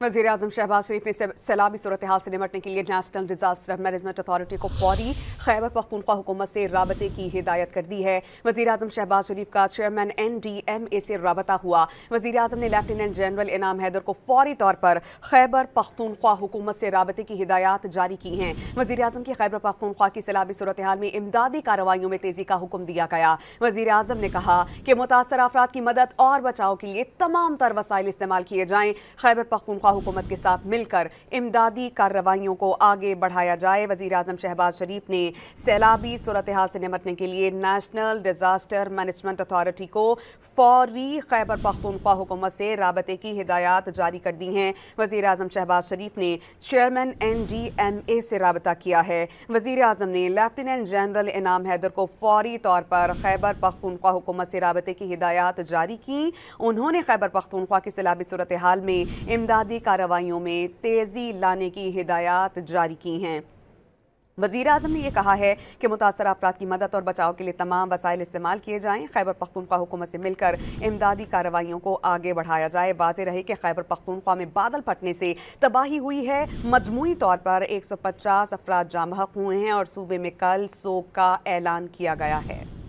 वज़ीर-ए-आज़म शहबाज शरीफ ने सैलाबी सूरत हाल से निपटने के लिए नेशनल डिजास्टर मैनेजमेंट अथॉरिटी को फौरी खैबर पख्तूनख्वा हुकूमत से राबते की हिदायत कर दी है। वज़ीर-ए-आज़म शहबाज शरीफ का चेयरमैन NDMA से राबता हुआ। वज़ीर-ए-आज़म ने लेफ्टिनेंट जनरल इनाम हैदर को फौरी तौर पर खैबर पख्तूनख्वा हुकूमत से राबते की हिदायत जारी की हैं। वज़ीर-ए-आज़म की खैबर पख्तूनख्वा की सैलाबी सूरत हाल में इमदादी कार्रवाइयों में तेजी का हुक्म दिया गया। वज़ीर-ए-आज़म ने कहा कि मुतासर अफराद की मदद और बचाव के लिए तमाम तर वसाइल इस्तेमाल किए जाएं। खैबर पख्तूनख्वा हुकूमत के साथ मिलकर इमदादी कार्रवाइयों को आगे बढ़ाया जाए। वज़ीर-ए-आज़म शहबाज शरीफ ने सैलाबी सूरत हाल से निपटने के लिए नेशनल डिजास्टर मैनेजमेंट अथॉरिटी को फौरी खैबर पख्तूनख्वा हुकूमत से राबते की हिदायत जारी कर दी हैं। वज़ीर-ए-आज़म शहबाज शरीफ ने चेयरमैन NDMA से राबता किया है। वज़ीर-ए-आज़म ने लेफ्टिनेंट जनरल इनाम हैदर को फौरी तौर पर खैबर पख्तूनख्वा हुकूमत से राबते की हिदायत जारी की। उन्होंने खैबर पख्तूनख्वा की सैलाबी सूरत हाल में इमदादी कार्रवाइयों में तेजी लाने की हिदायत जारी की हैं। वज़ीर-ए-आज़म ने यह कहा है कि मुतासर अफराद की मदद और बचाव के लिए तमाम वसाइल इस्तेमाल किए जाएं। खैबर पख्तूनख्वा हुकूमत से मिलकर इमदादी कार्रवाइयों को आगे बढ़ाया जाए। वाज़ेह रहे कि खैबर पख्तूनख्वा में बादल फटने से तबाही हुई है। मजमूई तौर पर 150 अफराद जाँ बहक हुए हैं और सूबे में कल सोग का ऐलान किया गया है।